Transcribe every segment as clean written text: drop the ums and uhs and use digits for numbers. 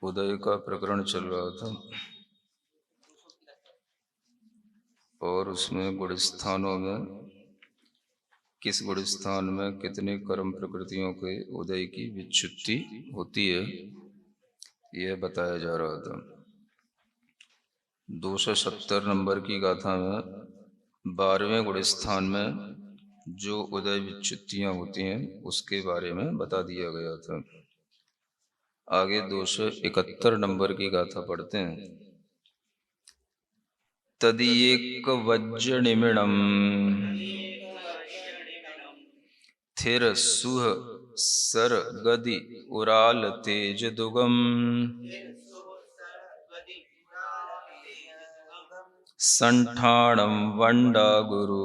उदय का प्रकरण चल रहा था और उसमें गुण स्थानों में किस गुण स्थान में कितने कर्म प्रकृतियों के उदय की विच्युति होती है यह बताया जा रहा था। 270 नंबर की गाथा में 12वें गुण स्थान में जो उदय विच्युतियां होती हैं उसके बारे में बता दिया गया था। आगे 271 नंबर की गाथा पढ़ते हैं। तदीयक वज्रनिमिणम थिर सुह सर गदि उराल तेज दुगम संठाणम वंडा गुरु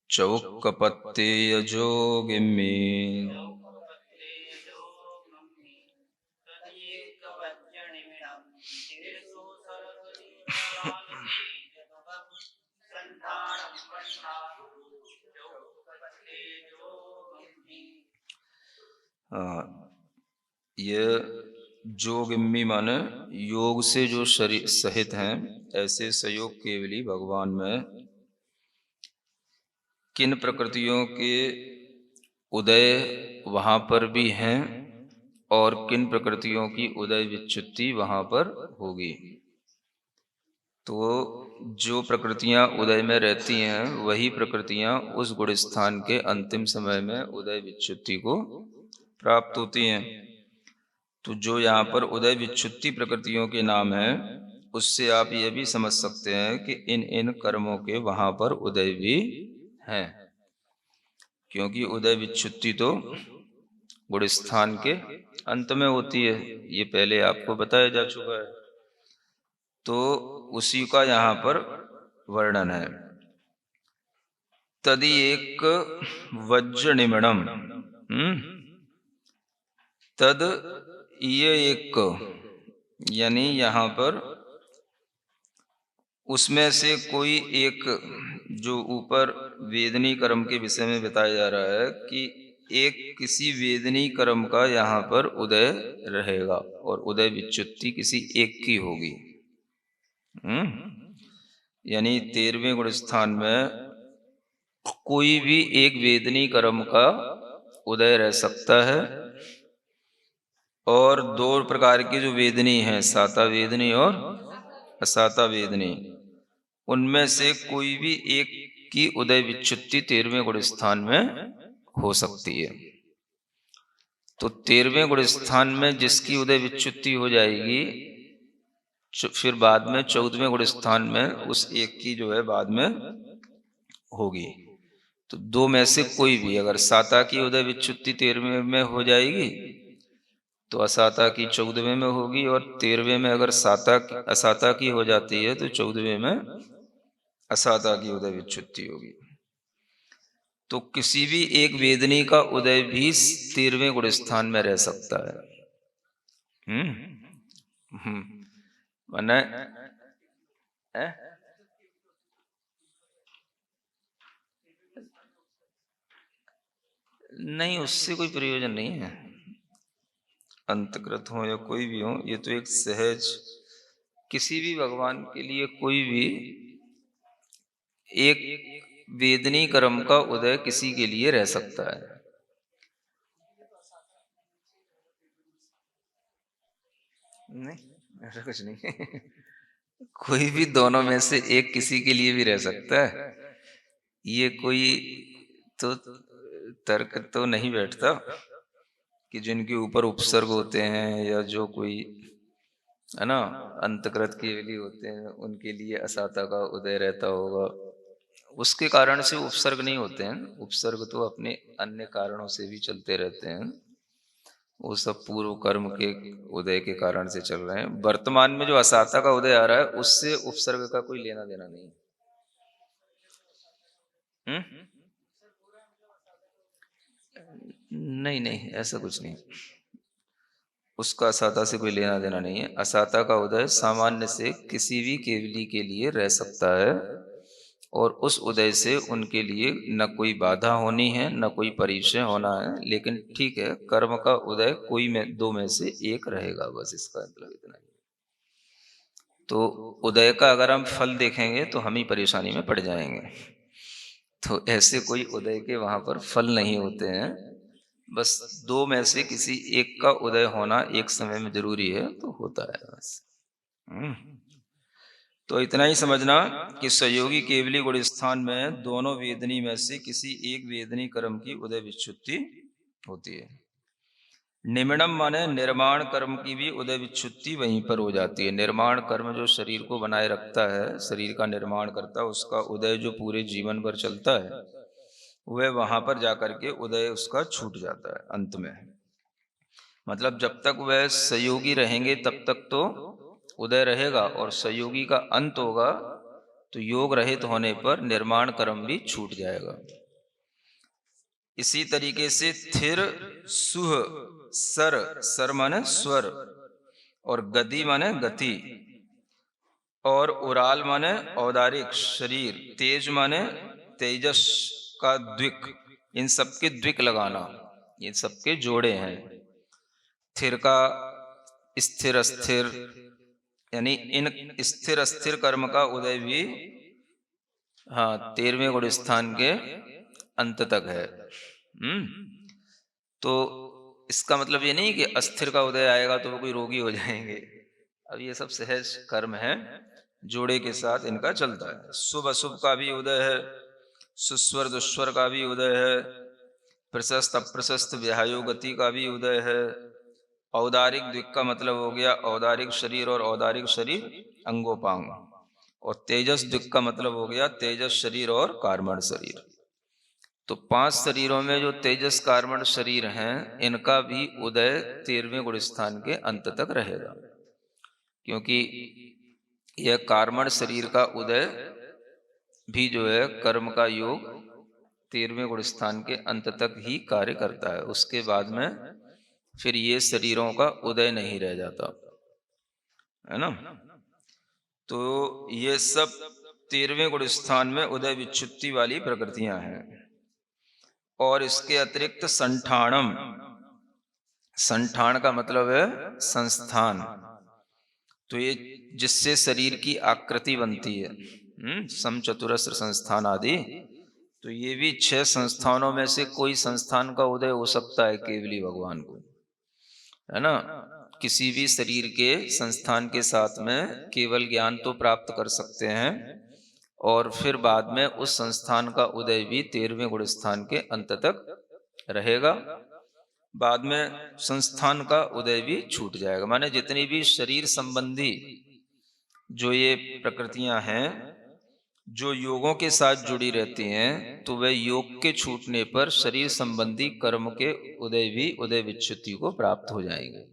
चौकपत्ते यजोगिम्मी ये जोगिम्मी माने योग से जो शरीर सहित हैं, ऐसे सयोग केवली भगवान में किन प्रकृतियों के उदय वहां पर भी हैं और किन प्रकृतियों की उदय विच्युति वहां पर होगी। तो जो प्रकृतियां उदय में रहती हैं वही प्रकृतियां उस गुण स्थान के अंतिम समय में उदय विच्युति को प्राप्त होती हैं। तो जो यहाँ पर उदय विच्युति प्रकृतियों के नाम हैं, उससे आप ये भी समझ सकते हैं कि इन इन कर्मों के वहां पर उदय भी हैं, क्योंकि उदय विच्युति तो गुण स्थान के अंत में होती है। ये पहले आपको बताया जा चुका है, तो उसी का यहाँ पर वर्णन है। तदि एक वज्र निमणम, तद ये एक, यानी यहाँ पर उसमें से कोई एक, जो ऊपर वेदनी कर्म के विषय में बताया जा रहा है कि एक किसी वेदनी कर्म का यहाँ पर उदय रहेगा और उदय विच्युति किसी एक की होगी। यानी 13वें गुण स्थान में कोई भी एक वेदनी कर्म का उदय रह सकता है और दो प्रकार की जो वेदनी है, साता वेदनी और असाता वेदनी, उनमें से कोई भी एक की उदय विच्युति 13वें गुण स्थान में हो सकती है। तो 13वें गुण स्थान में जिसकी उदय विच्युति हो जाएगी, फिर बाद में 14वें गुण स्थान में उस एक की जो है बाद में होगी। तो दो में से कोई भी, अगर साता की उदय विच्युति 13वें में हो जाएगी तो असाता की 14वें में होगी, और 13वें में अगर असाता की हो जाती है तो 14वें में असाता की उदय विच्युति होगी। तो किसी भी एक वेदनी का उदय भी 13वें गुण स्थान में रह सकता है। माने नहीं, उससे कोई प्रयोजन नहीं है। अंतकृत हो या कोई भी हो, ये तो एक सहज, किसी भी भगवान के लिए कोई भी एक वेदनी कर्म का उदय किसी के लिए रह सकता है। नहीं, ऐसा कुछ नहीं। कोई भी दोनों में से एक किसी के लिए भी रह सकता है। ये कोई तो तर्क तो नहीं बैठता कि जिनके ऊपर उपसर्ग होते हैं या जो कोई है ना अंतकृत के लिए होते हैं, उनके लिए असाता का उदय रहता होगा, उसके कारण से उपसर्ग नहीं होते हैं। उपसर्ग तो अपने अन्य कारणों से भी चलते रहते हैं, वो सब पूर्व कर्म के उदय के कारण से चल रहे हैं। वर्तमान में जो असाता का उदय आ रहा है उससे उपसर्ग का कोई लेना देना नहीं। नहीं नहीं, ऐसा कुछ नहीं, उसका असाता से कोई लेना देना नहीं है। असाता का उदय सामान्य से किसी भी केवली के लिए रह सकता है और उस उदय से उनके लिए न कोई बाधा होनी है न कोई परिचय होना है, लेकिन ठीक है, कर्म का उदय कोई में दो में से एक रहेगा, बस इसका मतलब इतना ही। तो उदय का अगर हम फल देखेंगे तो हम ही परेशानी में पड़ जाएंगे। तो ऐसे कोई उदय के वहां पर फल नहीं होते हैं, बस दो में से किसी एक का उदय होना एक समय में जरूरी है, तो होता है बस। हम्म। तो इतना ही समझना कि सहयोगी केवली गुण स्थान में दोनों वेदनी में से किसी एक वेदनी कर्म की उदय विच्छुत्ति होती है। निमिणम माने निर्माण कर्म की भी उदय विच्छुत्ति वहीं पर हो जाती है। निर्माण कर्म जो शरीर को बनाए रखता है, शरीर का निर्माण करता है, उसका उदय जो पूरे जीवन भर चलता है, वह वहां पर जाकर के उदय उसका छूट जाता है अंत में। मतलब जब तक वह सहयोगी रहेंगे तब तक तो उदय रहेगा, और सहयोगी का अंत होगा तो योग रहित होने पर निर्माण कर्म भी छूट जाएगा। इसी तरीके से थिर, सुह, सर, सर माने स्वर, और गति माने गति, और उराल माने औदारिक शरीर, तेज माने तेजस का द्विक, इन सबके द्विक लगाना, ये सबके जोड़े हैं। स्थिर का स्थिर अस्थिर, यानी इन स्थिर अस्थिर कर्म का उदय भी हाँ 13वें गुण स्थान के अंत तक है। तो इसका मतलब ये नहीं कि अस्थिर का उदय आएगा तो वो कोई रोगी हो जाएंगे। अब ये सब सहज कर्म है, जोड़े के साथ इनका चलता है। शुभ अशुभ का भी उदय है, सुस्वर दुस्वर का भी उदय है, प्रशस्त अप्रशस्त व्यायोगति का भी उदय है। औदारिक द्विक का मतलब हो गया औदारिक शरीर और औदारिक शरीर अंगोपांग, और तेजस द्विक का मतलब हो गया तेजस शरीर और कार्मण शरीर। तो 5 शरीरों में जो तेजस कार्मण शरीर हैं, इनका भी उदय 13वें गुण स्थान के अंत तक रहेगा, क्योंकि यह कार्मण शरीर का उदय भी जो है कर्म का योग 13वें गुण स्थान के अंत तक ही कार्य करता है। उसके बाद में फिर ये शरीरों का उदय नहीं रह जाता है ना। तो ये सब 13वें गुण स्थान में उदय विच्छुत्ति वाली प्रकृतियां हैं। और इसके अतिरिक्त संठाणम, संठान का मतलब है संस्थान, तो ये जिससे शरीर की आकृति बनती है, समचतुरस्र संस्थान आदि, तो ये भी 6 संस्थानों में से कोई संस्थान का उदय हो सकता है केवली भगवान को, है ना। किसी भी शरीर के संस्थान के साथ में केवल ज्ञान तो प्राप्त कर सकते हैं, और फिर बाद में उस संस्थान का उदय भी 13वें गुण स्थान के अंत तक रहेगा। बाद में संस्थान का उदय भी छूट जाएगा। माने जितनी भी शरीर संबंधी जो ये प्रकृतियां हैं, जो योगों के साथ जुड़ी रहती हैं, तो वे योग के छूटने पर शरीर संबंधी कर्म के उदय भी उदय विच्छुत्ति को प्राप्त हो जाएंगे,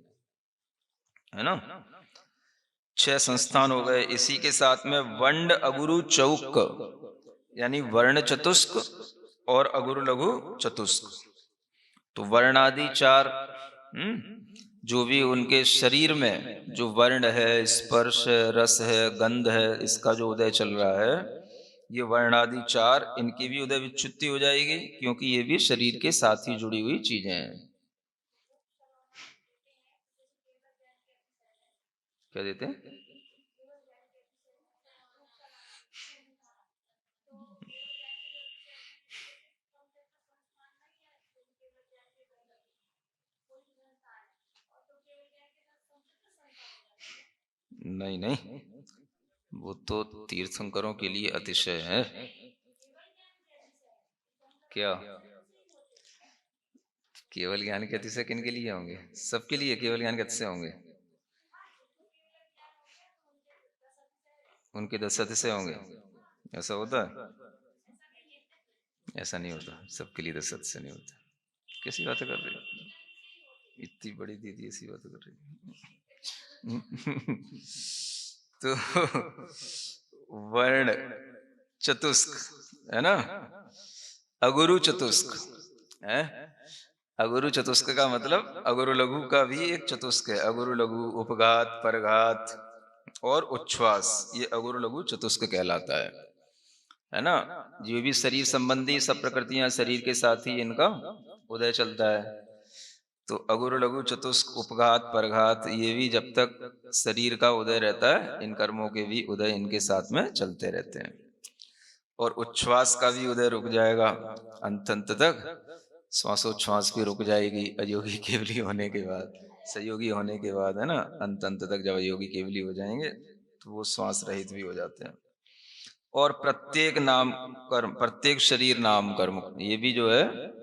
है ना। 6 संस्थान हो गए। इसी के साथ में वंड अगुरु चौक, यानी वर्ण चतुष्क और अगुरु लघु चतुष्क। तो वर्णादि 4, जो भी उनके शरीर में जो वर्ण है, स्पर्श है, रस है, गंध है, इसका जो उदय चल रहा है, ये वर्णादि 4, इनकी भी उदय विच्छुत्ति हो जाएगी, क्योंकि ये भी शरीर के साथ ही जुड़ी हुई चीजें हैं। क्या देते हैं? नहीं नहीं, वो तो तीर्थंकरों के लिए अतिशय है। क्या केवल ज्ञान के अतिशय किन के लिए होंगे? सबके लिए केवल ज्ञान के अतिशय होंगे। उनके 10 अतिशय होंगे, ऐसा होता है? ऐसा नहीं होता, सबके लिए 10 अतिशय नहीं होता। कैसी बातें कर रही हो? इतनी बड़ी दीदी ऐसी बातें कर रही तो वर्ण चतुष्क है ना, अगुरु चतुष्क है। अगुरु चतुष्क का मतलब अगुरु लघु का भी एक चतुष्क है। अगुरु लघु, उपघात, परघात और उच्छ्वास, ये अगुरु लघु चतुष्क कहलाता है। है ना। जो भी शरीर संबंधी सब प्रकृतियां शरीर के साथ ही इनका उदय चलता है। तो अगुरु लघु चतुष्क उपघात परघात ये भी जब तक शरीर का उदय रहता है, इन कर्मों के भी उदय इनके साथ में चलते रहते हैं। और उच्छ्वास का भी उदय रुक जाएगा अंत अंत तक, श्वासोच्छ्वास भी रुक जाएगी अयोगी केवली होने के बाद, सहयोगी होने के बाद, है ना। अंत अंत तक जब अयोगी केवली हो जाएंगे तो वो श्वास रहित भी हो जाते हैं। और प्रत्येक नाम कर्म, प्रत्येक शरीर नाम कर्म, ये भी जो है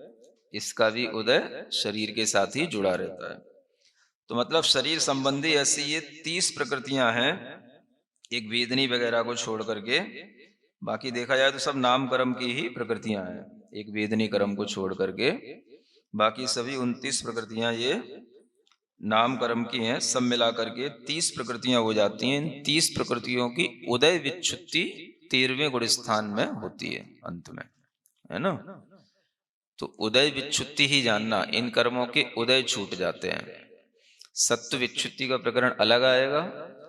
इसका भी उदय शरीर के साथ ही जुड़ा रहता है। तो मतलब शरीर संबंधी ऐसी ये 30 प्रकृतियां हैं, एक वेदनी वगैरह को छोड़ करके। बाकी देखा जाए तो सब नाम कर्म की ही प्रकृतियां हैं, एक वेदनी कर्म को छोड़ करके बाकी सभी 29 प्रकृतियां ये नाम कर्म की हैं। सब मिला करके 30 प्रकृतियां हो जाती हैं। इन 30 प्रकृतियों की उदय विच्छुत्ति 13वें गुण स्थान में होती है अंत में, है ना। तो उदय विच्छुत्ति ही जानना, इन कर्मों के उदय छूट जाते हैं। सत्व विच्छुत्ति का प्रकरण अलग आएगा।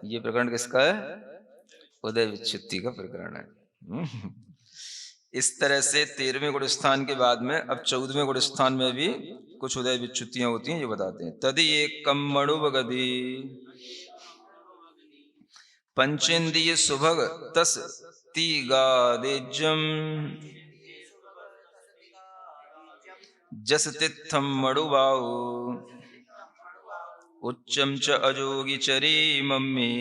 ये प्रकरण किसका है? उदय विच्छुत्ति का प्रकरण है। इस तरह से 13वें गुण स्थान के बाद में अब 14वें गुण स्थान में भी कुछ उदय विच्छुत्तियां होती हैं, ये बताते हैं। तदि एकम मणुवगधि पंचेन्द्रिय सुभग तस तिगादेजम जस तित्थम मणुबाहु उच्चम च अजोगी चरी मम्मी।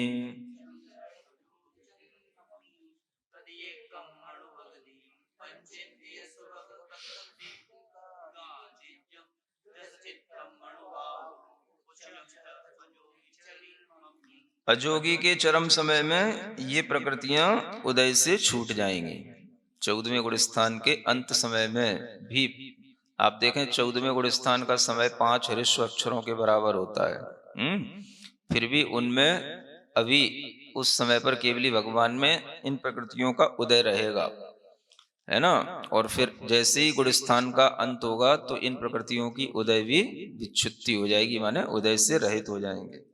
अजोगी के चरम समय में ये प्रकृतियां उदय से छूट जाएंगी। 14वें गुण स्थान के अंत समय में भी आप देखें, 14वें गुण स्थान का समय 5 ऋष्व अक्षरों के बराबर होता है। फिर भी उनमें अभी उस समय पर केवली भगवान में इन प्रकृतियों का उदय रहेगा, है ना। और फिर जैसे ही गुण स्थान का अंत होगा तो इन प्रकृतियों की उदय भी विच्छुत्ति हो जाएगी, माने उदय से रहित हो जाएंगे।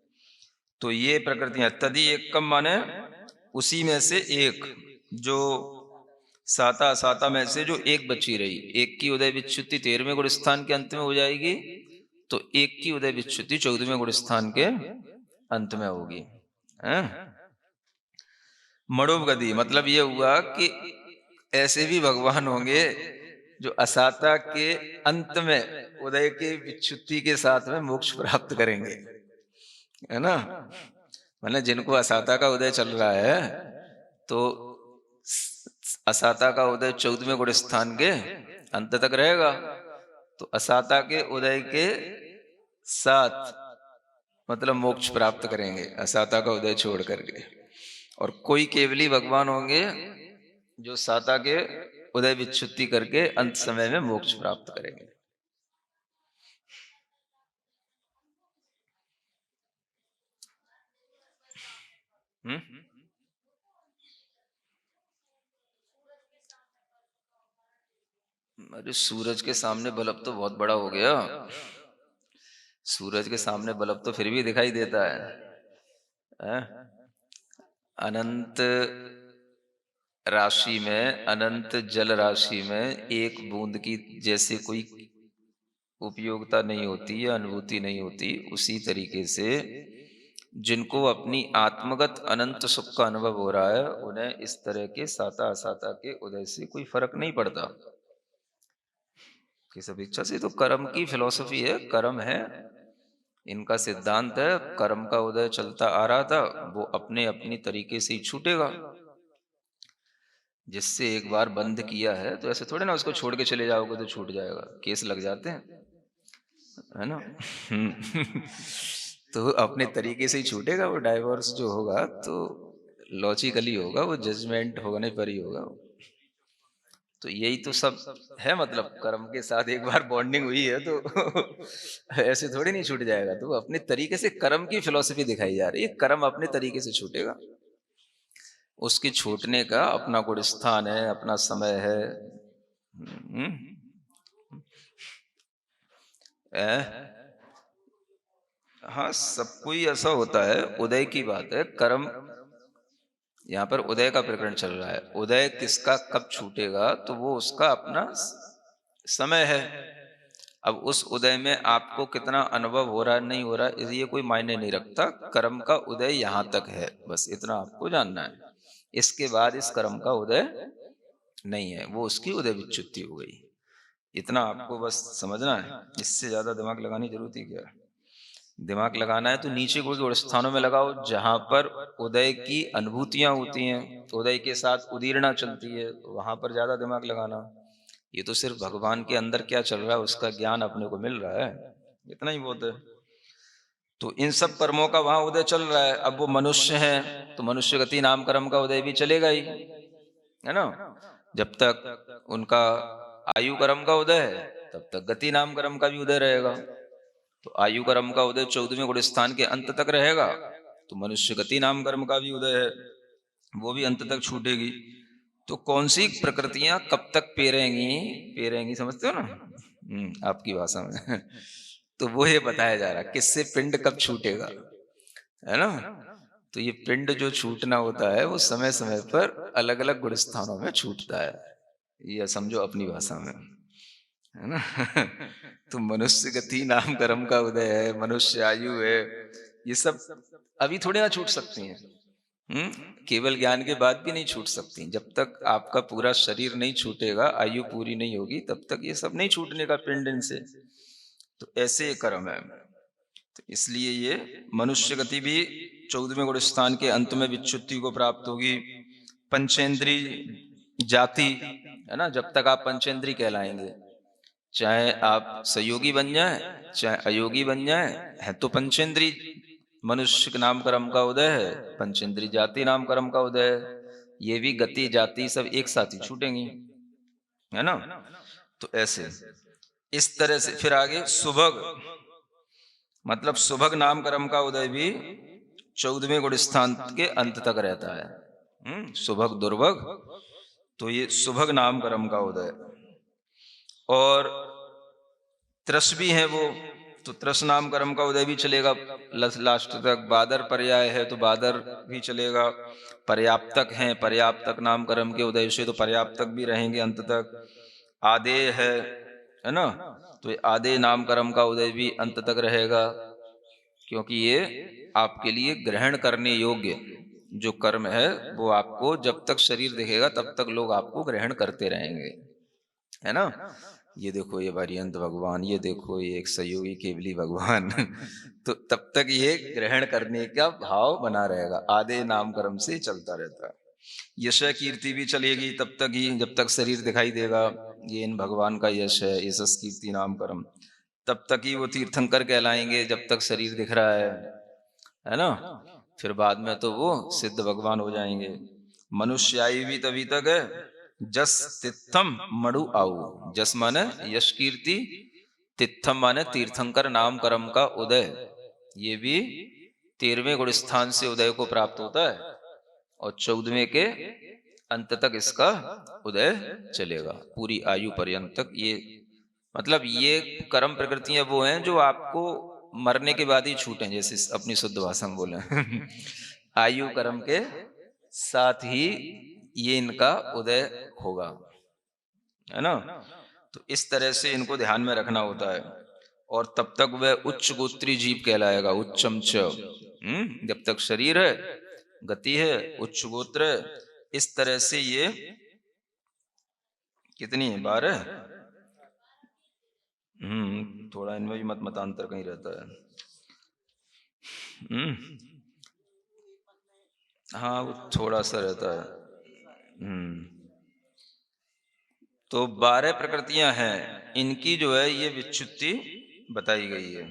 तो ये प्रकृतियां तदि एकम माने उसी में से एक, जो साता असाता में से जो एक बची रही, एक की उदय विच्छुत्ति 13वें गुण स्थान के अंत में हो जाएगी, तो एक की उदय विच्छुत्ति 14वें गुण स्थान के अंत में होगी। मणोगति मतलब ये हुआ कि ऐसे भी भगवान होंगे जो असाता के अंत में उदय के विच्छुत्ति के साथ में मोक्ष प्राप्त करेंगे, है ना। मतलब जिनको असाता का उदय चल रहा है तो असाता का उदय 14वें गुण स्थान के अंत तक रहेगा, तो असाता के उदय के साथ मतलब मोक्ष प्राप्त करेंगे असाता का उदय छोड़ करके। और कोई केवली भगवान होंगे जो साता के उदय विच्छुत्ति करके अंत समय में मोक्ष प्राप्त करेंगे। अरे सूरज के सामने बल्ब तो बहुत बड़ा हो गया। सूरज के सामने बल्ब तो फिर भी दिखाई देता है? अनंत राशि में, अनंत जल राशि में एक बूंद की जैसे कोई उपयोगिता नहीं होती या अनुभूति नहीं होती, उसी तरीके से जिनको अपनी आत्मगत अनंत सुख का अनुभव हो रहा है उन्हें इस तरह के साता असाता के उदय से कोई फर्क नहीं पड़ता। किस अपेक्षा से? तो कर्म की फिलॉसफी है, कर्म है, इनका सिद्धांत है। कर्म का उदय चलता आ रहा था, वो अपने अपनी तरीके से ही छूटेगा। जिससे एक बार बंद किया है तो ऐसे थोड़े ना उसको छोड़ के चले जाओगे तो छूट जाएगा, केस लग जाते हैं, है ना। तो अपने तरीके से ही छूटेगा वो। डाइवोर्स जो होगा तो लॉजिकली होगा, वो जजमेंट होने पर ही होगा। तो यही तो सब है, मतलब कर्म के साथ एक बार बॉन्डिंग हुई है तो ऐसे थोड़ी नहीं छूट जाएगा। तो अपने तरीके से कर्म की फिलॉसफी दिखाई जा रही है, कर्म अपने तरीके से छूटेगा, उसके छूटने का अपना गुण स्थान है, अपना समय है। हाँ, सब कोई ऐसा होता है, उदय की बात है। कर्म यहाँ पर उदय का प्रकरण चल रहा है। उदय किसका कब छूटेगा, तो वो उसका अपना समय है। अब उस उदय में आपको कितना अनुभव हो रहा है नहीं हो रहा है ये कोई मायने नहीं रखता। कर्म का उदय यहाँ तक है, बस इतना आपको जानना है। इसके बाद इस कर्म का उदय नहीं है, वो उसकी उदय विच्युति हो गई। इतना आपको बस समझना है, इससे ज्यादा दिमाग लगाने की जरूरत ही क्या है। दिमाग लगाना है तो नीचे कोई और स्थानों में लगाओ जहां पर उदय की अनुभूतियां होती हैं, उदय के साथ उदीरना चलती है, तो वहां पर ज्यादा दिमाग लगाना। ये तो सिर्फ भगवान के अंदर क्या चल रहा है उसका ज्ञान अपने को मिल रहा है, इतना ही बहुत है। तो इन सब कर्मों का वहां उदय चल रहा है। अब वो मनुष्य है तो मनुष्य गति नाम कर्म का उदय भी चलेगा ही, है ना। जब तक उनका आयु कर्म का उदय है तब तक गति नाम कर्म का भी उदय रहेगा। तो आयु कर्म का उदय 14वें गुण स्थान के अंत तक रहेगा, तो मनुष्य गति नाम कर्म का भी उदय है, वो भी अंत तक छूटेगी। तो कौन सी प्रकृतियां कब तक पेरेंगी, पेरेंगी समझते हो ना, आपकी भाषा में तो वो ये बताया जा रहा किससे पिंड कब छूटेगा, है ना। तो ये पिंड जो छूटना होता है वो समय समय पर अलग अलग गुण स्थानों में छूटता है, ये समझो अपनी भाषा में, है ना तो मनुष्य गति नाम कर्म का उदय है, मनुष्य आयु है, ये सब अभी थोड़े ना छूट सकती हैं। केवल ज्ञान के बाद भी नहीं छूट सकती। जब तक आपका पूरा शरीर नहीं छूटेगा, आयु पूरी नहीं होगी, तब तक ये सब नहीं छूटने का पिंड इनसे। तो ऐसे ये कर्म है। तो इसलिए ये मनुष्य गति भी 14वें गुण स्थान के अंत में विच्युति को प्राप्त होगी। पंचेंद्री जाति, है ना, जब तक आप पंचेंद्री कहलाएंगे, चाहे आप सहयोगी बन जाए चाहे अयोगी बन जाए, है तो पंचेंद्री। मनुष्य के नाम कर्म का उदय है, पंचेंद्री जाति नाम कर्म का उदय है। ये भी गति जाति सब एक साथ ही छूटेंगी, है ना। तो ऐसे इस तरह से फिर आगे सुभग, मतलब सुभग नाम कर्म का उदय भी 14वें गुण स्थान के अंत तक रहता है। सुभग दुर्भग, तो ये सुभग नाम कर्म का उदय। और त्रस भी है वो, तो त्रस नाम कर्म का उदय भी चलेगा लास्ट तक। बादर पर्याय है तो बादर भी चलेगा। पर्याप्तक है, पर्याप्तक नाम कर्म के उदय से तो पर्याप्तक भी रहेंगे अंत तक। आदेय है ना, तो ये आदेय नाम कर्म का उदय भी अंत तक रहेगा, क्योंकि ये आपके लिए ग्रहण करने योग्य जो कर्म है वो आपको जब तक शरीर दिखेगा तब तक लोग आपको ग्रहण करते रहेंगे, है ना। ये देखो ये वारियंत भगवान, ये देखो ये एक सहयोगी केवली भगवान तो तब तक ये ग्रहण करने का भाव बना रहेगा, आदे नाम कर्म से चलता रहता है। यश कीर्ति भी चलेगी तब तक ही जब तक शरीर दिखाई देगा, ये इन भगवान का यश है, यशस कीर्ति नाम कर्म। तब तक ही वो तीर्थंकर कहलाएंगे जब तक शरीर दिख रहा है ना। फिर बाद में तो वो सिद्ध भगवान हो जाएंगे। मनुष्य आयु भी तभी तक है जस तिथम मणु आऊ। जस माने यश कीर्ति, तिथम माने तीर्थंकर नाम कर्म का उदय। ये भी 13वें गुण स्थान से उदय को प्राप्त होता है और 14वें के अंत तक इसका उदय चलेगा, पूरी आयु पर्यंत तक। ये मतलब ये कर्म प्रकृतियां वो हैं जो आपको मरने के बाद ही छूटें, जैसे अपनी शुद्ध भाषा में बोले आयु कर्म के साथ ही ये इनका उदय होगा, है ना। तो इस तरह से इनको ध्यान में रखना होता है। और तब तक वह उच्च गोत्री जीव कहलाएगा, उच्चम च। जब तक शरीर है, गति है, उच्च गोत्र है। इस तरह से ये कितनी है, 12। थोड़ा इनमें भी मत मतांतर कहीं रहता है। हाँ वो थोड़ा सा रहता है। तो 12 प्रकृतियां हैं, इनकी जो है ये विच्युति बताई गई है।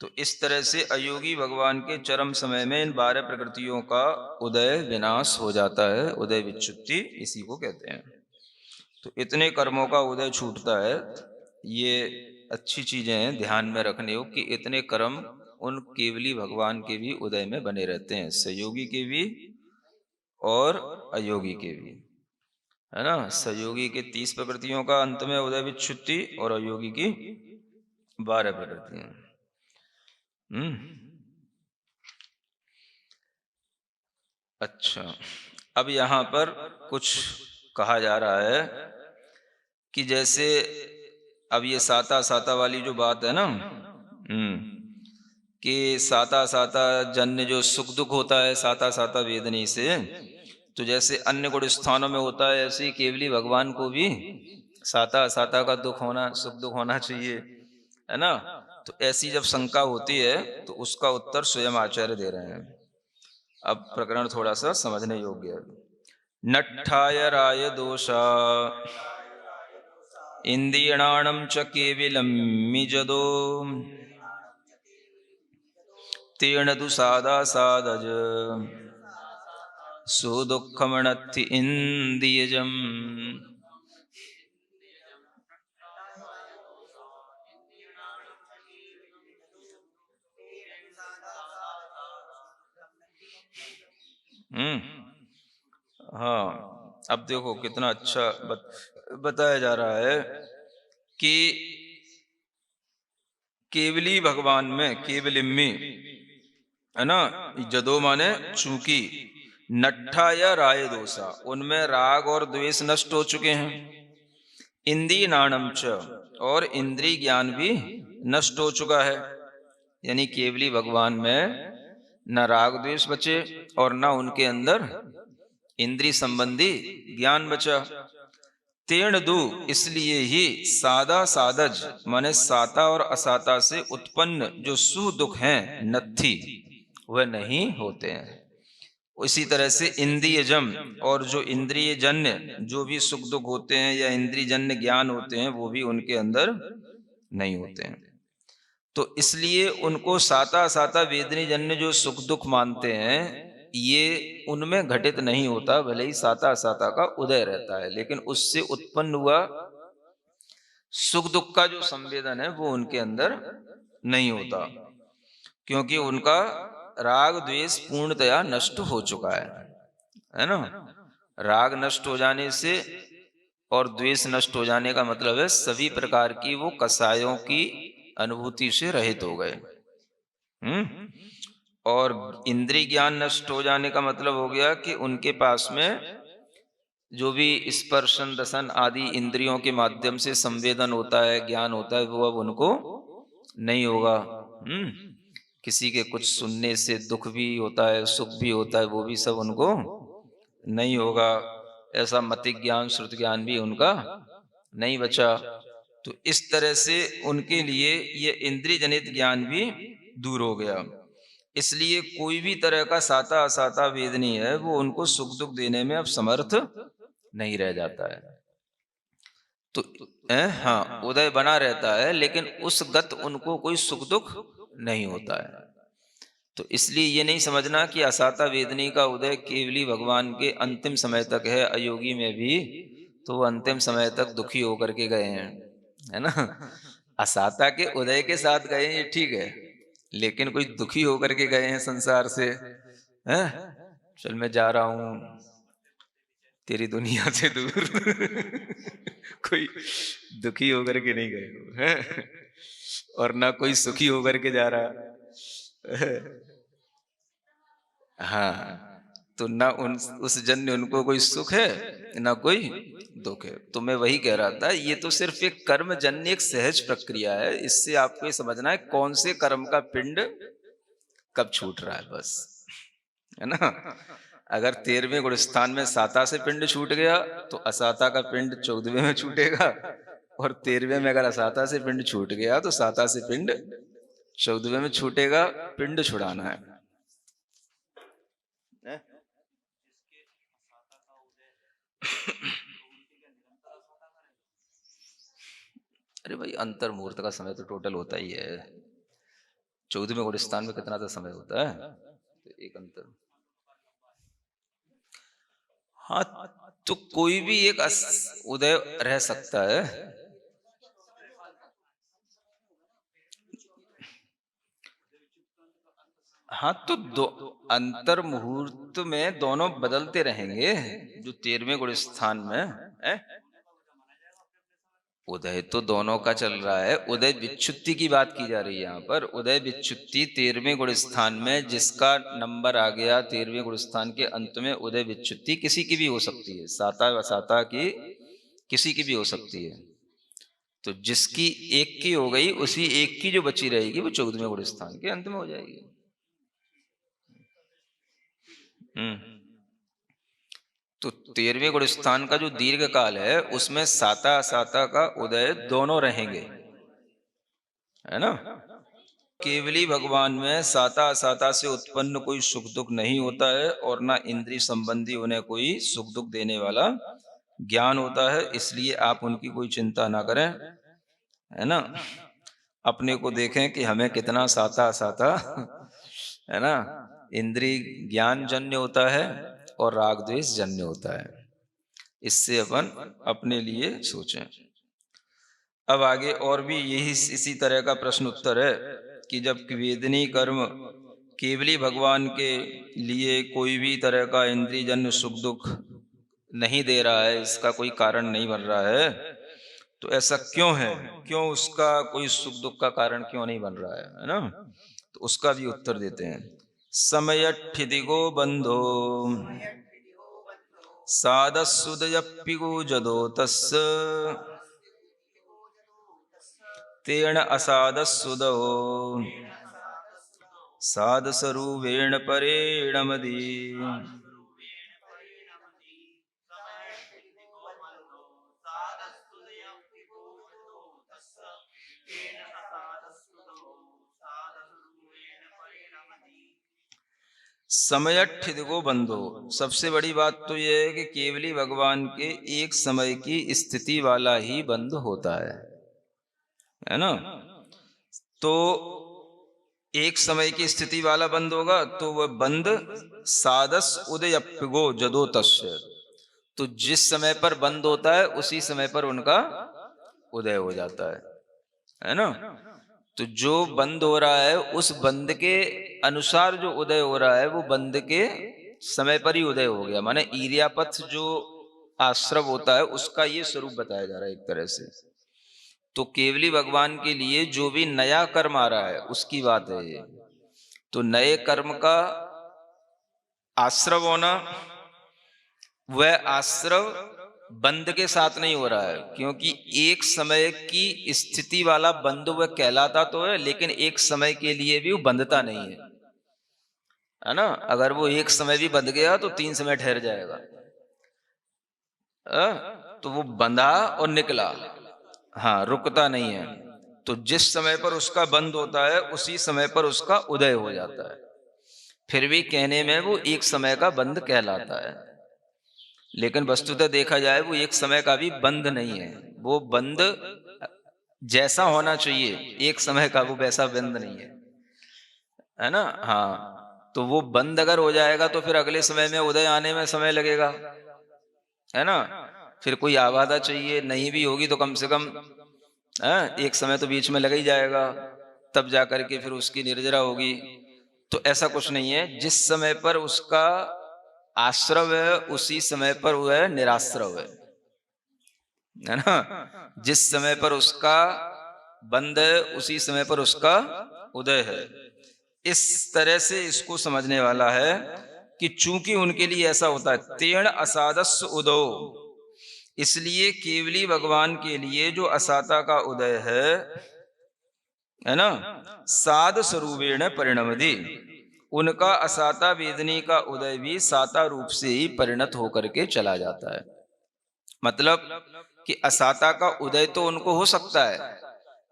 तो इस तरह से अयोगी भगवान के चरम समय में इन 12 प्रकृतियों का उदय विनाश हो जाता है, उदय विच्युति इसी को कहते हैं। तो इतने कर्मों का उदय छूटता है, ये अच्छी चीजें हैं ध्यान में रखने हो कि इतने कर्म उन केवली भगवान के भी उदय में बने रहते हैं, सहयोगी के भी और अयोगी के भी, है ना। सहयोगी के 30 प्रकृतियों का अंत में उदय विच्युति और अयोगी की 12 प्रकृतियां। अच्छा अब यहाँ पर कुछ कहा जा रहा है कि जैसे अब ये साता साता वाली जो बात है ना, कि साता साता जन्य जो सुख दुख होता है साता साता वेदनी से, तो जैसे अन्य गुण स्थानों में होता है, ऐसे ही केवली भगवान को भी साता साता का दुख होना, सुख दुख होना चाहिए, है ना। तो ऐसी जब शंका होती है तो उसका उत्तर स्वयं आचार्य दे रहे हैं। अब प्रकरण थोड़ा सा समझने योग्य है। नट्ठाय राय दोषा इंद्रियणाणं च केवलं मिजदो तेन तु सादा सादज सुदुःखमणत्ति इंद्रियजम्। हाँ, अब देखो कितना अच्छा बताया जा रहा है कि केवली भगवान में, केवलिम्मी, है ना, जदो माने चूंकि, नट्ठा या राय दोषा, उनमें राग और द्वेष नष्ट हो चुके हैं, इंद्रिय नाणम च, और इंद्रिय ज्ञान भी नष्ट हो चुका है। यानी केवली भगवान में न राग द्वेष बचे और न उनके अंदर इंद्रिय संबंधी ज्ञान बचा। तेण दु, इसलिए ही सादा सादज माने साता और असाता से उत्पन्न जो सुख दुख हैं नत्थी, वह नहीं होते हैं। इसी तरह से इंद्रियजम, और जो इंद्रिय जन्य जो भी सुख दुख होते हैं या इंद्रिय जन्य ज्ञान होते हैं वो भी उनके अंदर नहीं होते हैं। तो इसलिए उनको साता साता वेदनी जन्य जो सुख दुख मानते हैं ये उनमें घटित नहीं होता, भले ही साता साता का उदय रहता है, लेकिन उससे उत्पन्न हुआ सुख दुख का जो संवेदन है वो उनके अंदर नहीं होता, क्योंकि उनका राग द्वेष पूर्णतया नष्ट हो चुका है ना। राग नष्ट हो जाने से और द्वेष नष्ट हो जाने का मतलब है सभी प्रकार की वो कसायों की अनुभूति से रहित हो गए। और इंद्रिय ज्ञान नष्ट हो जाने का मतलब हो गया कि उनके पास में जो भी स्पर्शन रसन आदि इंद्रियों के माध्यम से संवेदन होता है, ज्ञान होता है, वो अब उनको नहीं होगा। किसी के कुछ सुनने से दुख भी होता है, सुख भी होता है, वो भी सब उनको नहीं होगा। ऐसा मतिक ज्ञान श्रुति ज्ञान भी उनका नहीं बचा। तो इस तरह से उनके लिए ये इंद्रिय जनित ज्ञान भी दूर हो गया। इसलिए कोई भी तरह का साता असाता वेदनी है वो उनको सुख दुख देने में अब समर्थ नहीं रह जाता है। तो हाँ, उदय बना रहता है लेकिन उस गत उनको कोई सुख दुख नहीं होता है। तो इसलिए ये नहीं समझना कि असाता वेदनी का उदय केवली भगवान के अंतिम समय तक है, अयोगी में भी तो वो अंतिम समय तक दुखी होकर के गए हैं, है ना। असाता के उदय के साथ गए ये ठीक है, लेकिन कोई दुखी होकर के गए हैं संसार से, हैं? चल मैं जा रहा हूं तेरी दुनिया से दूर कोई दुखी होकर के नहीं गए हैं, और ना कोई सुखी होकर के जा रहा। हाँ, तो ना उस जन्य उनको कोई सुख है ना कोई दुख है। तो मैं वही कह रहा था, ये तो सिर्फ एक कर्म जन्य एक सहज प्रक्रिया है। इससे आपको ये समझना है कौन से कर्म का पिंड कब छूट रहा है, बस, है ना। अगर 13वें गुण स्थान में साता से पिंड छूट गया तो असाता का पिंड 14वें में छूटेगा, और 13वें में अगर असाता से पिंड छूट गया तो साता से पिंड 14वें में छूटेगा। पिंड छुड़ाना है। अरे भाई, अंतर मुहूर्त का समय तो टोटल होता ही है। 14वें गुण स्थान में कितना तो समय होता है, तो एक अंतर। हाँ, तो कोई भी एक उदय रह सकता है। हाँ, तो दो अंतर मुहूर्त में दोनों बदलते रहेंगे। जो 13वें गुण स्थान में है, उदय तो दोनों का चल रहा है, उदय विच्छुत्ति की बात की जा रही है यहाँ पर। उदय विच्छुत्ति 13वें गुण स्थान में जिसका नंबर आ गया 13वें गुण स्थान के अंत में, उदय विच्छुत्ति किसी की भी हो सकती है, साता असाता की किसी की भी हो सकती है। तो जिसकी एक की हो गई, उसी एक की जो बची रहेगी वो 14वें गुण स्थान के अंत में हो जाएगी। तो 13वें गुण स्थान का जो दीर्घ काल है उसमें साता असाता का उदय दोनों रहेंगे, है ना। केवली भगवान में साता असाता से उत्पन्न कोई सुख दुख नहीं होता है, और ना इंद्रिय संबंधी उन्हें कोई सुख दुख देने वाला ज्ञान होता है, इसलिए आप उनकी कोई चिंता ना करें, है ना। अपने को देखें कि हमें कितना साता असाता है ना, इंद्रिय ज्ञान जन्य होता है और राग द्वेष जन्य होता है। इससे अपन अपने लिए सोचें। अब आगे और भी यही इसी तरह का प्रश्न उत्तर है कि जब वेदनी कर्म केवली भगवान के लिए कोई भी तरह का इंद्रिय जन्य सुख दुख नहीं दे रहा है, इसका कोई कारण नहीं बन रहा है, तो ऐसा क्यों है, क्यों उसका कोई सुख दुख का कारण क्यों नहीं बन रहा है ना। तो उसका भी उत्तर देते हैं। समयठिदिगो बंधो सादसुदयप्पिगो जदो तस् तेन असादसुदो सादसरूपेण परेणमदि। समयठिदिगो बंधो, सबसे बड़ी बात तो यह है कि केवली भगवान के एक समय की स्थिति वाला ही बंध होता है ना। तो एक समय की स्थिति वाला बंद होगा तो वह बंद सादस उदयप्पिगो जदो तस्य, तो जिस समय पर बंद होता है उसी समय पर उनका उदय हो जाता है ना। तो जो बंद हो रहा है उस बंद के अनुसार जो उदय हो रहा है वो बंद के समय पर ही उदय हो गया, माने ईर्यापथ जो आश्रव होता है उसका ये स्वरूप बताया जा रहा है एक तरह से। तो केवली भगवान के लिए जो भी नया कर्म आ रहा है उसकी बात है ये। तो नए कर्म का आश्रव होना, वह आश्रव बंद के साथ नहीं हो रहा है, क्योंकि एक समय की स्थिति वाला बंद वह कहलाता तो है, लेकिन एक समय के लिए भी वो बंधता नहीं है ना। अगर वो एक समय भी बंध गया तो 3 समय ठहर जाएगा, तो वो बंधा और निकला, हाँ, रुकता नहीं है। तो जिस समय पर उसका बंद होता है उसी समय पर उसका उदय हो जाता है। फिर भी कहने में वो एक समय का बंद कहलाता है, लेकिन वस्तुतः देखा जाए वो एक समय का भी बंद नहीं है। वो बंद जैसा होना चाहिए एक समय का, वो वैसा बंद नहीं है ना। हाँ, तो वो बंद अगर हो जाएगा तो फिर अगले समय में उदय आने में समय लगेगा, है ना। फिर कोई आबादा चाहिए, नहीं भी होगी तो कम से कम एक समय तो बीच में लग ही जाएगा, तब जाकर के फिर उसकी निर्जरा होगी। तो ऐसा कुछ नहीं है, जिस समय पर उसका आश्रव है उसी समय पर वह निराश्रव है ना। जिस समय पर उसका बंद है उसी समय पर उसका उदय है। इस तरह से इसको समझने वाला है कि चूंकि उनके लिए ऐसा होता है, तेण असादस्य उदो, इसलिए केवली भगवान के लिए जो असाता का उदय है ना, साद स्वरूपेण परिणमति, उनका असाता वेदनी का उदय भी साता रूप से ही परिणत होकर के चला जाता है। मतलब कि असाता का उदय तो उनको हो सकता है,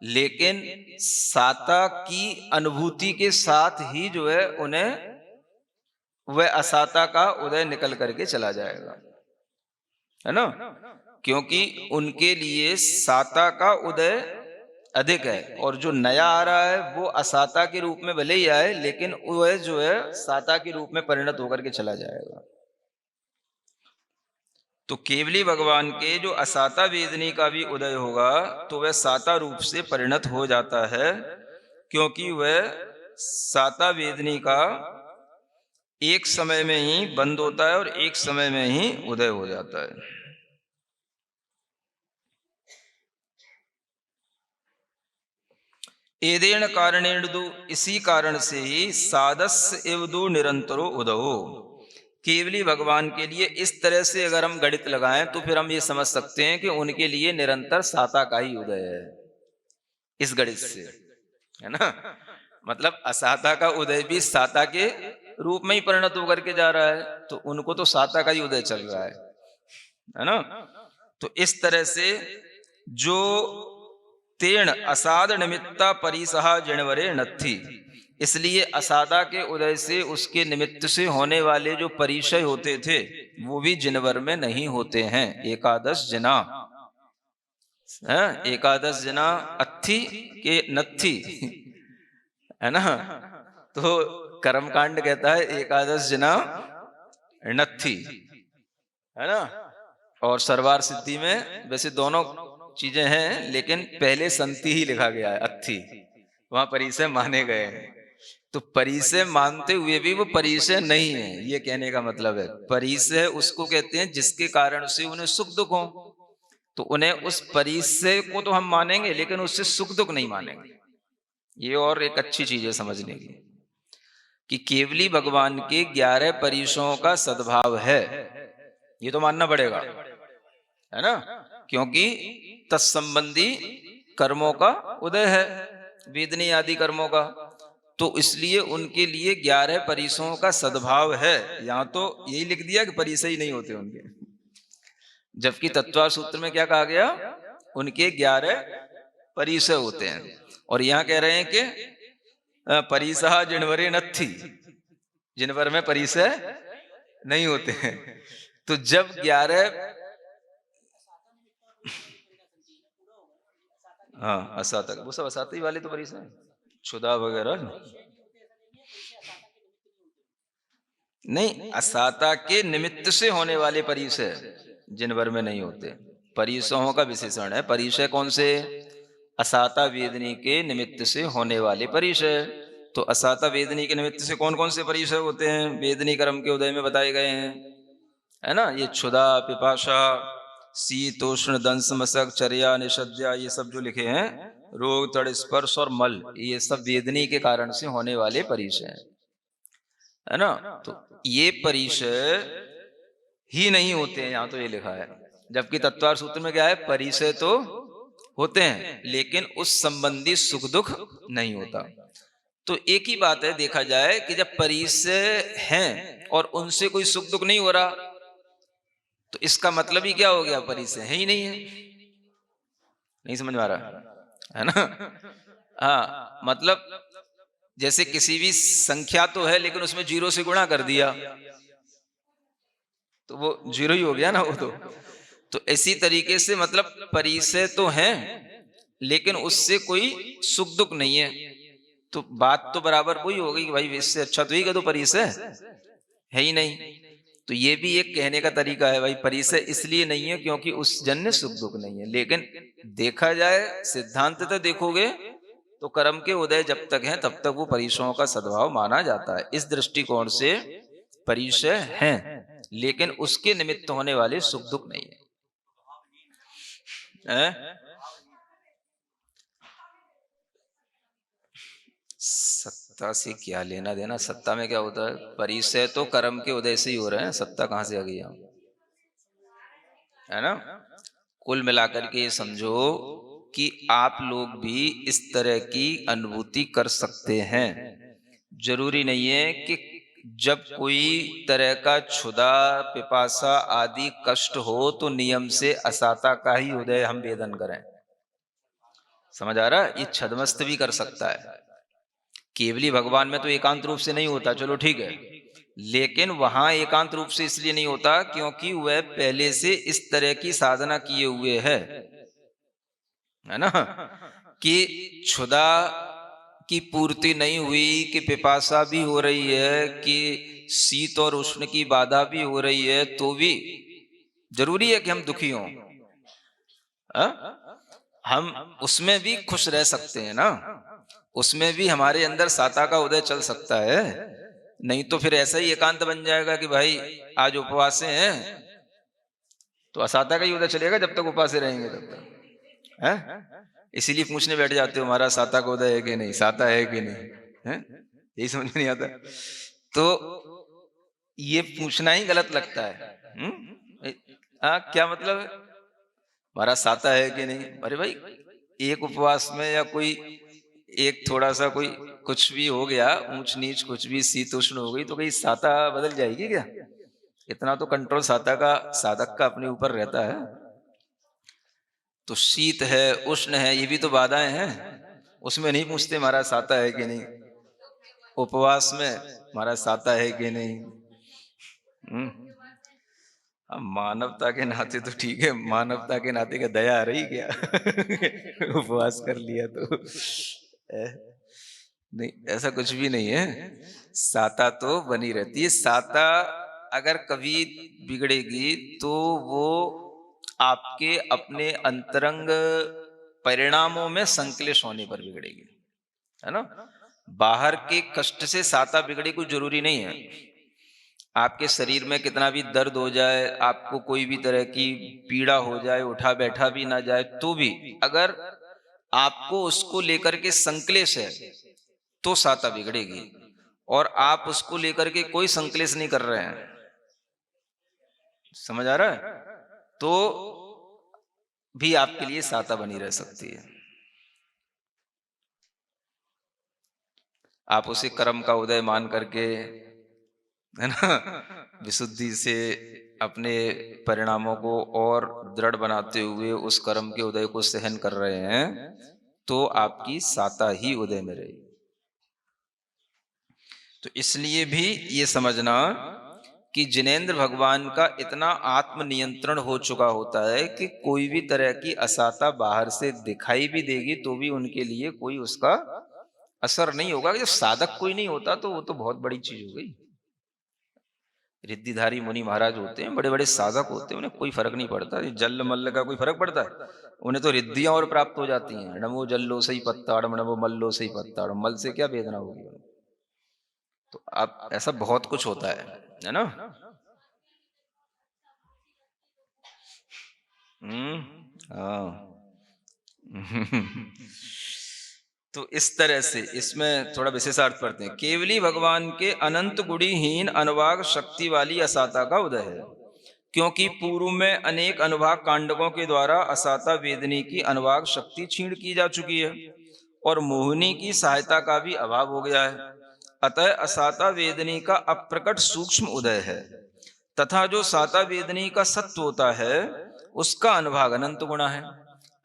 लेकिन साता की अनुभूति के साथ ही जो है उन्हें वह असाता का उदय निकल करके चला जाएगा, है ना। क्योंकि उनके लिए साता का उदय अधिक है, और जो नया आ रहा है वो असाता के रूप में भले ही आए, लेकिन वह जो है साता के रूप में परिणत होकर के चला जाएगा। तो केवली भगवान के जो असाता वेदनी का भी उदय होगा तो वह साता रूप से परिणत हो जाता है, क्योंकि वह साता वेदनी का एक समय में ही बंद होता है और एक समय में ही उदय हो जाता है। एदेन कारणेन दो, इसी कारण से ही सादस एव दो निरंतरो उदो। केवली भगवान के लिए इस तरह से अगर हम गणित लगाएं तो फिर हम ये समझ सकते हैं कि उनके लिए निरंतर साता का ही उदय है इस गणित से, है ना। मतलब असाता का उदय भी साता के रूप में ही परिणत होकर के जा रहा है, तो उनको तो साता का ही उदय चल रहा है ना। तो इस तरह से जो तेण असाद निमित्ता परिसहा जिणवरे नत्थी, इसलिए असादा के उदय से उसके निमित्त से होने वाले जो परिचय होते थे वो भी जिनवर में नहीं होते हैं। एकादश जना है, एकादश जना अत्थी के नत्थी, है ना। तो कर्मकांड कहता है एकादश जना नत्थी, है ना। और सरवार सिद्धि में वैसे दोनों चीजें हैं, लेकिन पहले संति ही लिखा गया है, अत्थी, वहां परिचय माने गए हैं। तो परिचय मानते हुए भी वो परिचय नहीं है, ये कहने का मतलब है। परिचय उसको कहते हैं जिसके कारण से उन्हें सुख दुख हो, तो उन्हें उस परिचय को तो हम मानेंगे, लेकिन उससे सुख दुख नहीं मानेंगे। ये और एक अच्छी चीज है समझने की, कि केवली भगवान के 11 परिचयों का सद्भाव है, ये तो मानना पड़ेगा, है ना। क्योंकि तत्संबंधी कर्मों का उदय है, वेदनी आदि कर्मों का, तो इसलिए उनके लिए 11 परिसयों का सद्भाव है। यहां तो यही लिख दिया कि परिसय ही नहीं होते उनके, जबकि तत्वार सूत्र में क्या कहा गया, उनके 11 परिसय होते हैं। और यहां कह रहे हैं कि परिसहा जिनवरे नत्थी, जिनवर में परिसय नहीं होते हैं। तो जब 11, हाँ असातक, वो सब असाती वाले तो परिसय हैं, क्षुधा वगैरह नहीं, असाता के निमित्त से होने वाले परिसय जिनवर में नहीं होते। परिसयों का विशेषण है, परिसय कौन से, असाता वेदनी के निमित्त से होने वाले परिसय। तो असाता वेदनी के निमित्त से कौन कौन से परिसय होते हैं, वेदनी कर्म के उदय में बताए गए हैं, है ना। ये क्षुधा, पिपाशा, शीतोष्ण, दंश, मशक, चर्या, निषद्या, ये सब जो लिखे हैं, रोग, तड़, स्पर्श और मल, ये सब वेदनी के कारण से होने वाले परिसय हैं, है ना। तो ये परिसय ही नहीं होते हैं, यहां तो ये लिखा है। जबकि तत्वार सूत्र में क्या है, परिसय तो होते हैं लेकिन उस संबंधी सुख दुख नहीं होता। तो एक ही बात है, देखा जाए कि जब परिसय हैं और उनसे कोई सुख दुख नहीं हो रहा, तो इसका मतलब ही क्या हो गया, परिसय है ही नहीं है। नहीं समझ में आ रहा, है ना। हाँ, मतलब जैसे किसी भी संख्या तो है लेकिन उसमें जीरो से गुणा कर दिया तो वो जीरो ही हो गया ना वो तो इसी तरीके से मतलब परिसय तो है लेकिन उससे कोई सुख दुख नहीं है। तो बात तो बराबर वही हो गई कि भाई इससे अच्छा तो ही का तो परिसय है ही नहीं। तो ये भी एक कहने का तरीका है, भाई परिसय इसलिए नहीं है क्योंकि उस जन्य सुख दुख नहीं है। लेकिन देखा जाए सिद्धांततः देखोगे तो कर्म के उदय जब तक हैं तब तक वो परिसयों का सद्भाव माना जाता है। इस दृष्टिकोण से परिसय हैं लेकिन उसके निमित्त होने वाले सुख दुख नहीं है। सत्ता से क्या लेना देना, सत्ता में क्या होता है, परिसय तो कर्म के उदय से ही हो रहे हैं, सत्ता कहां से आ गई, है ना। कुल मिलाकर के ये समझो कि आप लोग भी इस तरह की अनुभूति कर सकते हैं। जरूरी नहीं है कि जब कोई तरह का क्षुधा, पिपासा आदि कष्ट हो तो नियम से असाता का ही उदय हम वेदन करें। समझ आ रहा है, ये छद्मस्त भी कर सकता है। केवली भगवान में तो एकांत रूप से नहीं होता, चलो ठीक है, लेकिन वहां एकांत रूप से इसलिए नहीं होता क्योंकि वह पहले से इस तरह की साधना किए हुए है ना, कि क्षुधा की पूर्ति नहीं हुई, कि पिपासा भी हो रही है, कि शीत और उष्ण की बाधा भी हो रही है, तो भी जरूरी है कि हम दुखी हों, हम उसमें भी खुश रह सकते हैं ना, उसमें भी हमारे अंदर साता का उदय चल सकता है। नहीं तो फिर ऐसा ही एकांत बन जाएगा कि भाई आज उपवास हैं तो असाता का ही उदय चलेगा, जब तक उपवास रहेंगे तब तक है। इसीलिए पूछने बैठ जाते हो हमारा साता का उदय है कि नहीं, साता है कि नहीं, है? यही समझ में नहीं आता। तो ये पूछना ही गलत लगता है। क्या मतलब है हमारा साता है कि नहीं? अरे भाई, एक उपवास में या कोई एक थोड़ा सा कोई कुछ भी हो गया, ऊंच नीच कुछ भी शीतोष्ण हो गई तो कहीं साता बदल जाएगी क्या? इतना तो कंट्रोल साता का साधक का अपने ऊपर रहता है। तो शीत है, उष्ण है, ये भी तो बाधाएं हैं। उसमें नहीं पूछते महाराज साता है कि नहीं, उपवास में महाराज साता है कि नहीं। अब मानवता के नाते तो ठीक है, मानवता के नाते क्या दया आ रही क्या? उपवास कर लिया तो नहीं, ऐसा कुछ भी नहीं है। साता तो बनी रहती है। साता अगर कभी बिगड़ेगी तो वो आपके अपने अंतरंग परिणामों में संकलिश होने पर बिगड़ेगी, है ना। बाहर के कष्ट से साता बिगड़े कोई जरूरी नहीं है। आपके शरीर में कितना भी दर्द हो जाए, आपको कोई भी तरह की पीड़ा हो जाए, उठा बैठा भी ना जाए, तो भी अगर आपको उसको लेकर के संकलेश है तो साता बिगड़ेगी। और आप उसको लेकर के कोई संकलेश नहीं कर रहे हैं, समझ आ रहा है, तो भी आपके लिए साता बनी रह सकती है। आप उसे कर्म का उदय मान करके, है ना, विशुद्धि से अपने परिणामों को और दृढ़ बनाते हुए उस कर्म के उदय को सहन कर रहे हैं, तो आपकी साता ही उदय में रहेगी। तो इसलिए भी ये समझना कि जिनेंद्र भगवान का इतना आत्मनियंत्रण हो चुका होता है कि कोई भी तरह की असाता बाहर से दिखाई भी देगी तो भी उनके लिए कोई उसका असर नहीं होगा। जब साधक कोई नहीं होता तो वो तो बहुत बड़ी चीज हो गई। रिद्धिधारी मुनि महाराज होते हैं, बड़े बड़े साधक होते हैं, उन्हें कोई फर्क नहीं पड़ता, जल मल्ल का कोई फर्क पड़ता है? उन्हें तो रिद्धियां और प्राप्त हो जाती हैं। नमो जल्लो सही पत्ताड़म, नमो मल्लो सही पत्ताड़म। मल से क्या वेदना होगी? तो अब ऐसा बहुत कुछ होता है ना। हाँ। तो इस तरह से इसमें थोड़ा विशेषार्थ पढ़ते हैं। केवली भगवान के अनंत गुणहीन अनुभाग शक्ति वाली असाता का उदय है, क्योंकि पूर्व में अनेक अनुभाग कांडकों के द्वारा असाता वेदनी की अनुभाग शक्ति क्षीण की जा चुकी है और मोहिनी की सहायता का भी अभाव हो गया है। अतः असाता वेदनी का अप्रकट सूक्ष्म उदय है तथा जो साता वेदनी का सत्व होता है उसका अनुभाग अनंत गुणा है।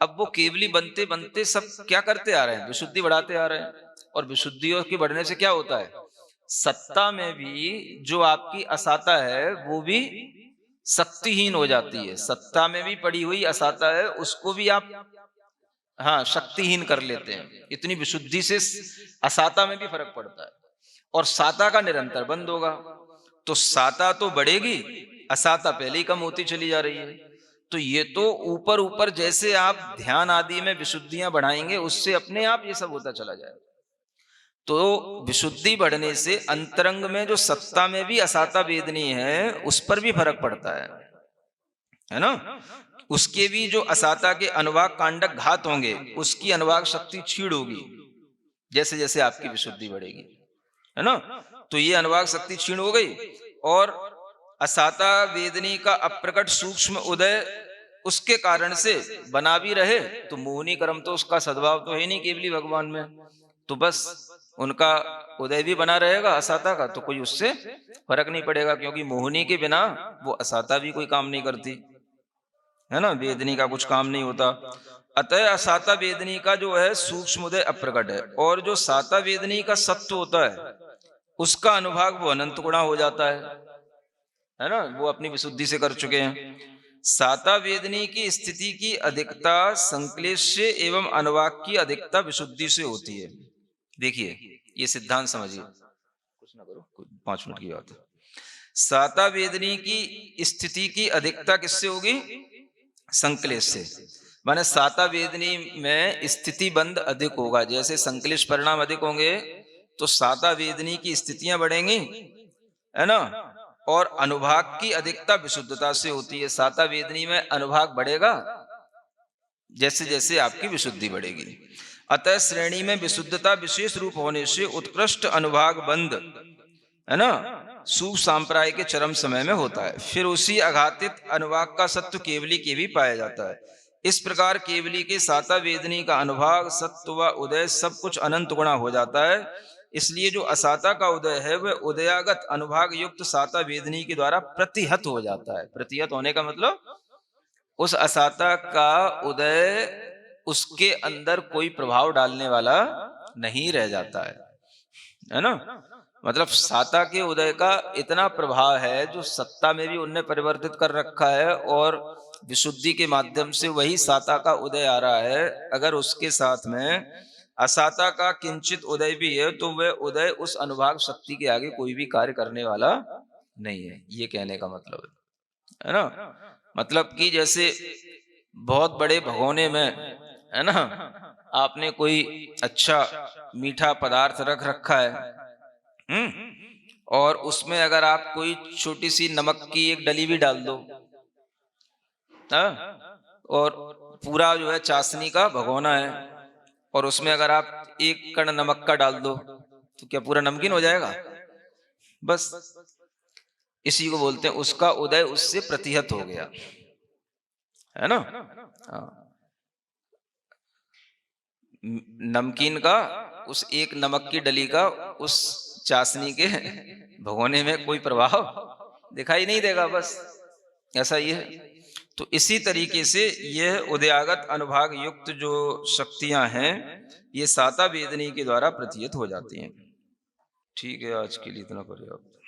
अब वो केवली बनते बनते सब क्या करते आ रहे हैं? विशुद्धि बढ़ाते आ रहे हैं। और विशुद्धियों के बढ़ने से क्या होता है? सत्ता में भी जो आपकी असाता है वो भी शक्तिहीन हो जाती है। सत्ता में भी पड़ी हुई असाता है उसको भी आप हाँ शक्तिहीन कर लेते हैं। इतनी विशुद्धि से असाता में भी फर्क पड़ता है। और साता का निरंतर बंद होगा तो साता तो बढ़ेगी, असाता पहले ही कम होती चली जा रही है। तो ये तो ऊपर ऊपर जैसे आप ध्यान आदि में विशुद्धियां बढ़ाएंगे उससे अपने आप ये सब होता चला जाएगा। तो विशुद्धि बढ़ने से अंतरंग में जो सत्ता में भी असाता वेदनी है उस पर भी फर्क पड़ता है ना। उसके भी जो असाता के अनुवाग कांडक घात होंगे उसकी अनुवाग शक्ति क्षीण होगी जैसे जैसे आपकी विशुद्धि बढ़ेगी, है ना। तो ये अनुवाग शक्ति क्षीण हो गई और असाता वेदनी का अप्रकट सूक्ष्म उदय उसके कारण से बना भी रहे तो मोहनी कर्म तो उसका सद्भाव तो है नहीं केवली भगवान में, तो बस उनका उदय भी बना रहेगा असाता का, तो कोई उससे फर्क नहीं पड़ेगा क्योंकि मोहनी के बिना वो असाता भी कोई काम नहीं करती, है ना। वेदनी का कुछ काम नहीं होता। अतः असाता वेदनी का जो है सूक्ष्म उदय अप्रकट है और जो साता वेदनी का सत्व होता है उसका अनुभाग वो अनंत गुणा हो जाता है ना। वो अपनी विशुद्धि से कर चुके हैं। साता वेदनी की स्थिति की अधिकता संक्लेश से एवं अनुवाक की अधिकता विशुद्धि से होती है। देखिए ये सिद्धांत समझिए, कुछ ना करो, 5 मिनट की बात है। साता वेदनी की स्थिति की अधिकता किससे होगी? संक्लेश से। माने साता वेदनी में स्थिति बंद अधिक होगा, जैसे संक्लेश परिणाम अधिक होंगे तो साता वेदनी की स्थितियां बढ़ेंगी, है ना। और अनुभाग की अधिकता विशुद्धता से होती है। साता वेदनी में अनुभाग बढ़ेगा जैसे जैसे आपकी विशुद्धि बढ़ेगी। अतः श्रेणी में विशुद्धता विशेष रूप होने से उत्कृष्ट अनुभाग बंद, है ना, सूप सांप्राय के चरम समय में होता है। फिर उसी अघातित अनुभाग का सत्व केवली के भी पाया जाता है। इस प्रकार केवली के साता वेदनी का अनुभाग, सत्व व उदय सब कुछ अनंत गुणा हो जाता है। इसलिए जो असाता का उदय है वह उदयागत अनुभाग युक्त साता वेदनी के द्वारा प्रतिहत हो जाता है। प्रतिहत होने का मतलब उस असाता का उदय उसके अंदर कोई प्रभाव डालने वाला नहीं रह जाता है ना। मतलब साता के उदय का इतना प्रभाव है जो सत्ता में भी उनने परिवर्तित कर रखा है, और विशुद्धि के माध्यम से वही साता का उदय आ रहा है। अगर उसके साथ में असाता का किंचित उदय भी है तो वह उदय उस अनुभाग शक्ति के आगे कोई भी कार्य करने वाला नहीं है, ये कहने का मतलब है ना। मतलब कि जैसे बहुत बड़े भगोने में, है ना, आपने कोई अच्छा मीठा पदार्थ रख रखा है, और उसमें अगर आप कोई छोटी सी नमक की एक डली भी डाल दो, हाँ, और पूरा जो है चाशनी का भगोना है, और उसमें अगर आप एक कण नमक का डाल दो तो क्या पूरा नमकीन हो जाएगा? बस इसी को बोलते हैं उसका उदय उससे प्रतिहत हो गया, है ना। हाँ, नमकीन का उस एक नमक की डली का उस चाशनी के भगोने में कोई प्रभाव दिखाई नहीं देगा, बस ऐसा ही है। तो इसी तरीके से यह उदयागत अनुभाग युक्त जो शक्तियां हैं ये साता वेदनी के द्वारा प्रतिहत हो जाती हैं। ठीक है, आज के लिए इतना पर्याप्त।